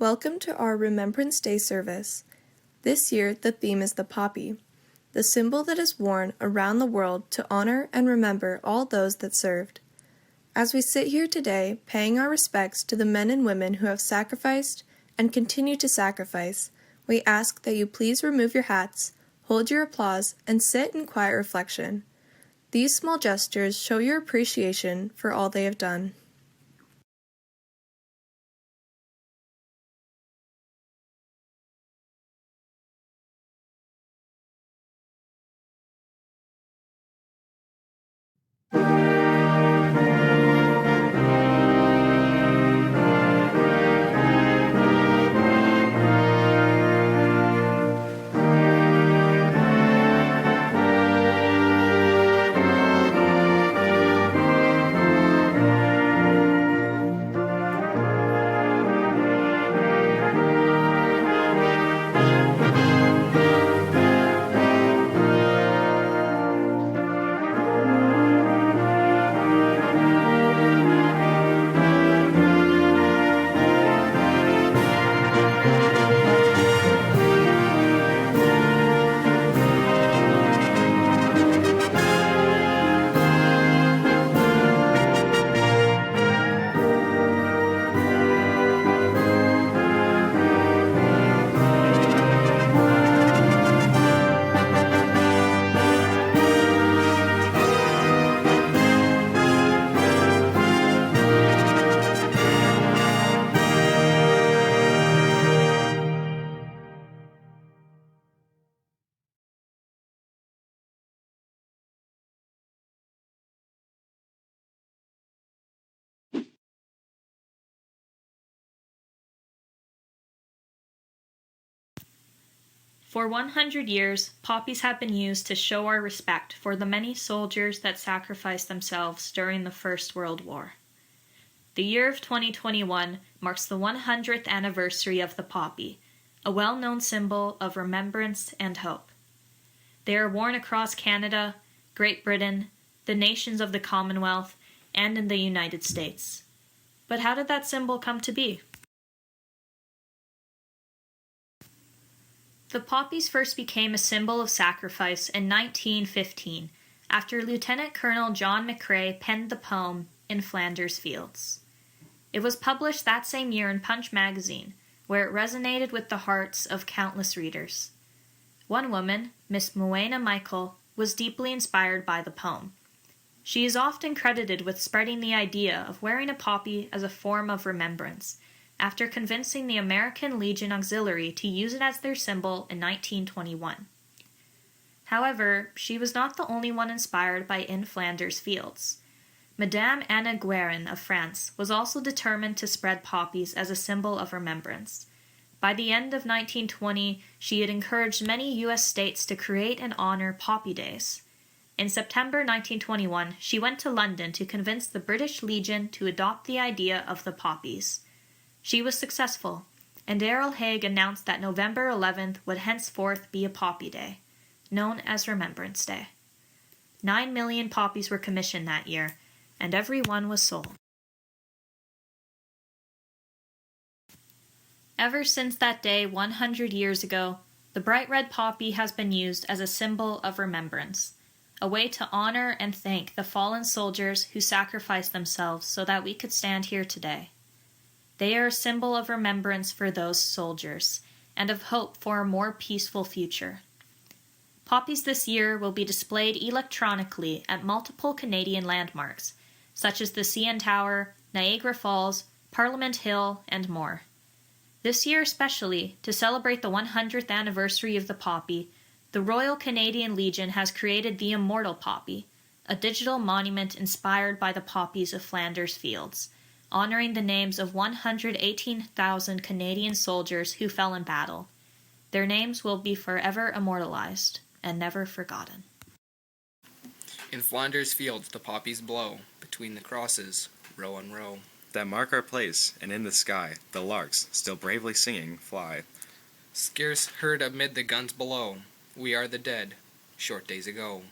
Welcome to our Remembrance Day service. This year, the theme is the poppy, the symbol that is worn around the world to honor and remember all those that served. As we sit here today, paying our respects to the men and women who have sacrificed and continue to sacrifice, we ask that you please remove your hats, hold your applause, and sit in quiet reflection. These small gestures show your appreciation for all they have done. For 100 years, poppies have been used to show our respect for the many soldiers that sacrificed themselves during the First World War. The year of 2021 marks the 100th anniversary of the poppy, a well-known symbol of remembrance and hope. They are worn across Canada, Great Britain, the nations of the Commonwealth, and in the United States. But how did that symbol come to be? The poppies first became a symbol of sacrifice in 1915 after Lieutenant Colonel John McCrae penned the poem In Flanders Fields. It was published that same year in Punch magazine, where it resonated with the hearts of countless readers. One woman, Miss Moena Michael, was deeply inspired by the poem. She is often credited with spreading the idea of wearing a poppy as a form of remembrance, after convincing the American Legion Auxiliary to use it as their symbol in 1921. However, she was not the only one inspired by In Flanders Fields. Madame Anna Guerin of France was also determined to spread poppies as a symbol of remembrance. By the end of 1920, she had encouraged many U.S. states to create and honor Poppy Days. In September 1921, she went to London to convince the British Legion to adopt the idea of the poppies. She was successful, and Daryl Haig announced that November 11th would henceforth be a Poppy Day, known as Remembrance Day. 9 million poppies were commissioned that year, and every one was sold. Ever since that day 100 years ago, the bright red poppy has been used as a symbol of remembrance, a way to honor and thank the fallen soldiers who sacrificed themselves so that we could stand here today. They are a symbol of remembrance for those soldiers, and of hope for a more peaceful future. Poppies this year will be displayed electronically at multiple Canadian landmarks, such as the CN Tower, Niagara Falls, Parliament Hill, and more. This year especially, to celebrate the 100th anniversary of the poppy, the Royal Canadian Legion has created the Immortal Poppy, a digital monument inspired by the poppies of Flanders Fields, honoring the names of 118,000 Canadian soldiers who fell in battle. Their names will be forever immortalized and never forgotten. In Flanders Fields the poppies blow, between the crosses, row on row. That mark our place, and in the sky, the larks, still bravely singing, fly. Scarce heard amid the guns below, we are the dead, short days ago.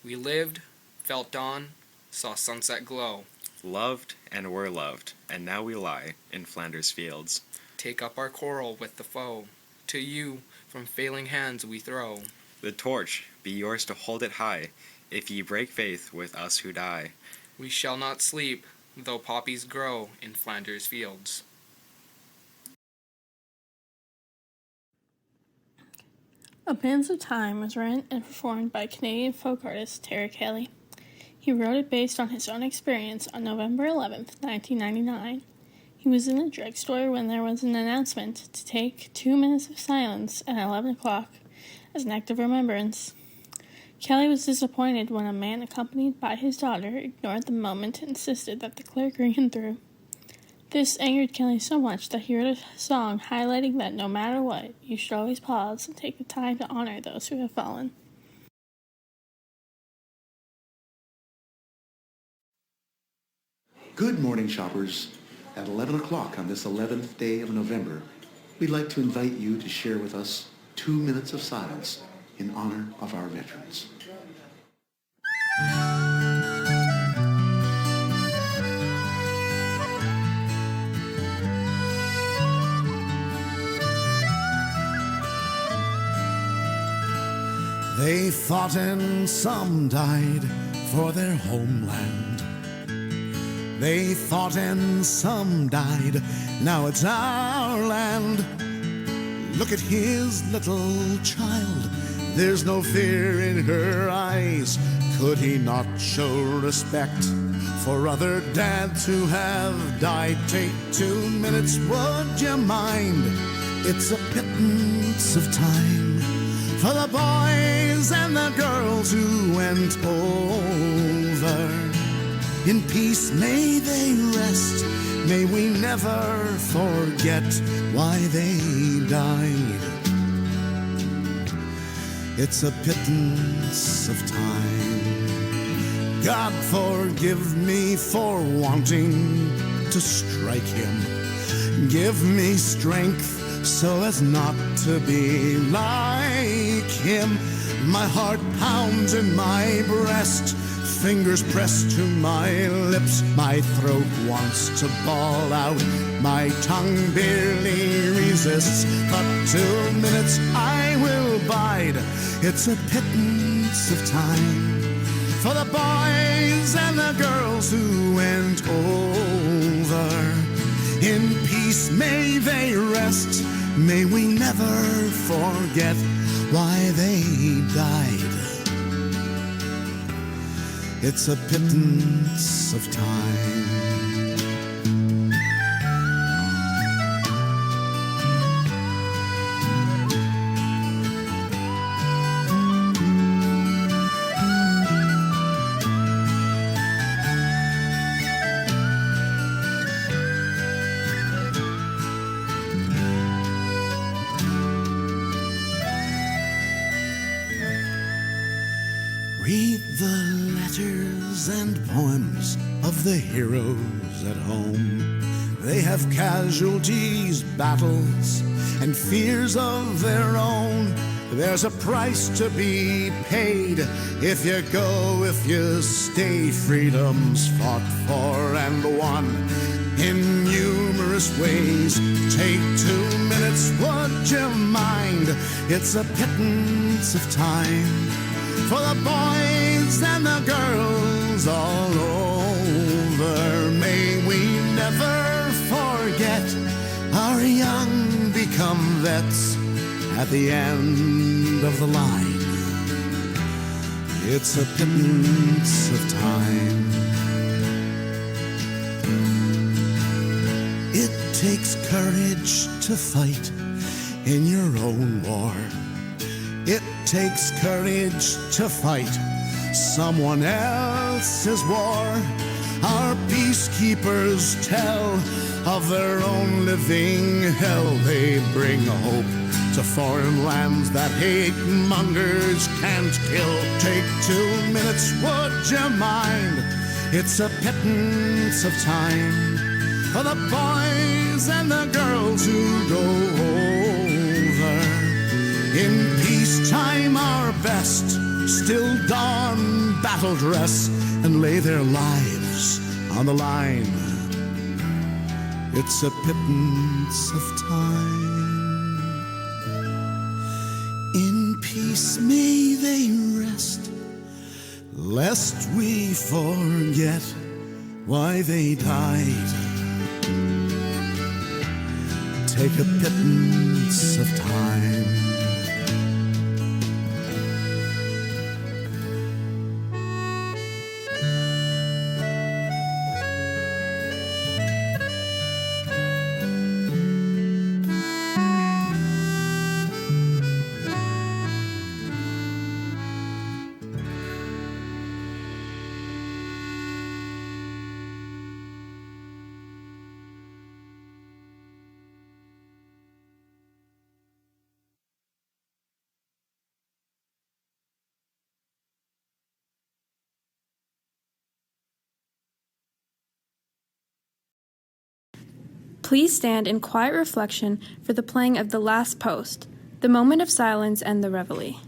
We lived, felt dawn, saw sunset glow. Loved and were loved, and now we lie in Flanders fields. Take up our quarrel with the foe. To you from failing hands we throw. The torch be yours to hold it high, if ye break faith with us who die. We shall not sleep, though poppies grow in Flanders fields. A Minutes of Time was written and performed by Canadian folk artist Tara Kelly. He wrote it based on his own experience on November 11th, 1999. He was in a drugstore when there was an announcement to take 2 minutes of silence at 11 o'clock as an act of remembrance. Kelly was disappointed when a man accompanied by his daughter ignored the moment and insisted that the clerk ring him through. This angered Kelly so much that he wrote a song highlighting that no matter what, you should always pause and take the time to honor those who have fallen. Good morning, shoppers. At 11 o'clock on this 11th day of November, we'd like to invite you to share with us 2 minutes of silence in honor of our veterans. They fought and some died for their homeland. They fought and some died, now it's our land. Look at his little child, there's no fear in her eyes. Could he not show respect for other dads who have died? Take 2 minutes, would you mind? It's a pittance of time for the boys and the girls who went over. In peace may they rest, may we never forget why they died. It's a pittance of time. God forgive me for wanting to strike him. Give me strength so as not to be like him. My heart pounds in my breast, fingers pressed to my lips. My throat wants to bawl out, my tongue barely resists. But 2 minutes I will bide. It's a pittance of time for the boys and the girls who went over. In peace may they rest, may we never forget why they died. It's a pittance of time. Read the letters and poems of the heroes at home. They have casualties, battles, and fears of their own. There's a price to be paid if you go, if you stay. Freedom's fought for and won in numerous ways. Take 2 minutes, would you mind? It's a pittance of time for the boys and the girls all over. May we never forget our young become vets at the end of the line. It's a pittance of time. It takes courage to fight in your own war. It takes courage to fight someone else's war. Our peacekeepers tell of their own living hell. They bring hope to foreign lands that hate mongers can't kill. Take 2 minutes, would you mind? It's a pittance of time for the boys and the girls who go over. In peacetime our best still don battle dress and lay their lives on the line. It's a pittance of time. In peace may they rest, lest we forget why they died. Take a pittance of time. Please stand in quiet reflection for the playing of the last post, the moment of silence and the reveille.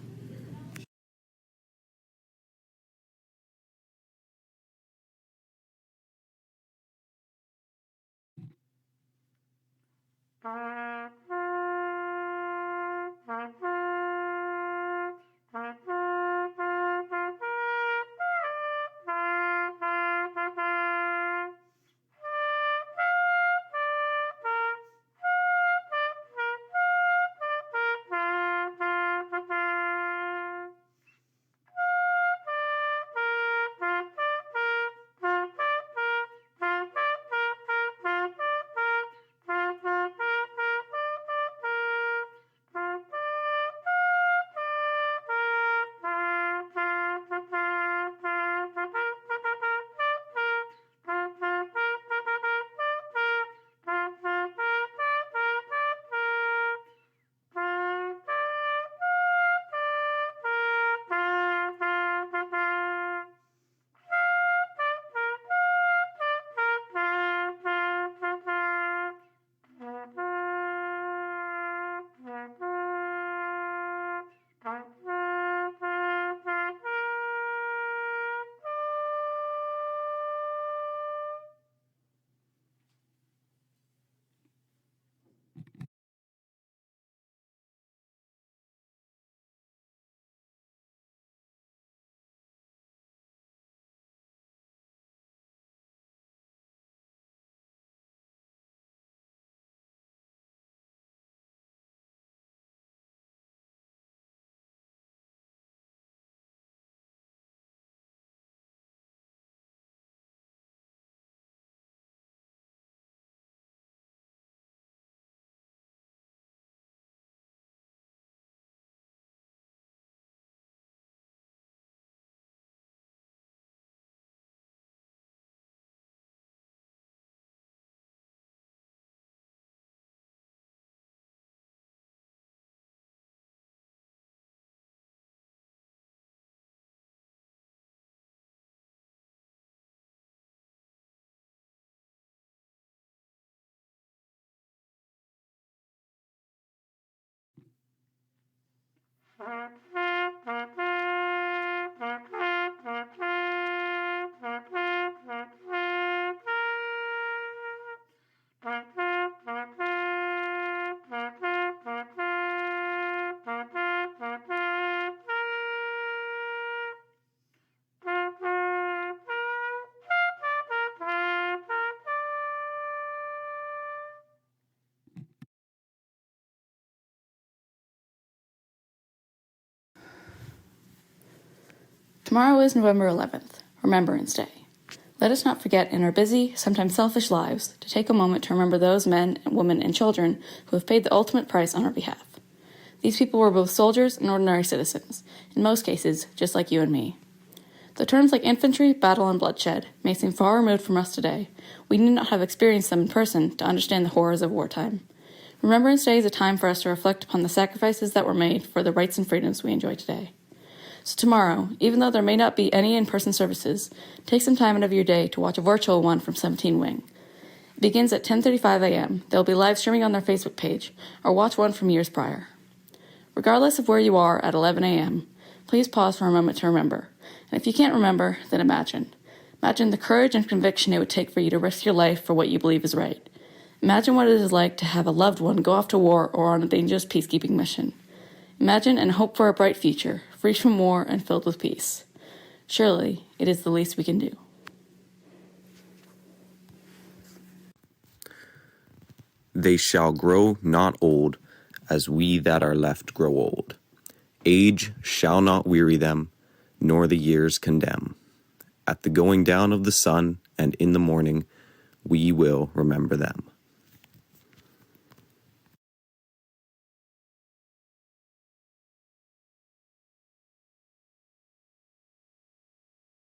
Tomorrow is November 11th, Remembrance Day. Let us not forget in our busy, sometimes selfish lives to take a moment to remember those men, women, and children who have paid the ultimate price on our behalf. These people were both soldiers and ordinary citizens, in most cases, just like you and me. Though terms like infantry, battle, and bloodshed may seem far removed from us today, we need not have experienced them in person to understand the horrors of wartime. Remembrance Day is a time for us to reflect upon the sacrifices that were made for the rights and freedoms we enjoy today. So tomorrow, even though there may not be any in-person services, take some time out of your day to watch a virtual one from 17 Wing. It begins at 10:35 a.m. They'll be live streaming on their Facebook page, or watch one from years prior. Regardless of where you are at 11 a.m., please pause for a moment to remember. And if you can't remember, then imagine. Imagine the courage and conviction it would take for you to risk your life for what you believe is right. Imagine what it is like to have a loved one go off to war or on a dangerous peacekeeping mission. Imagine and hope for a bright future, free from war and filled with peace. Surely, it is the least we can do. They shall grow not old, as we that are left grow old. Age shall not weary them, nor the years condemn. At the going down of the sun and in the morning, we will remember them.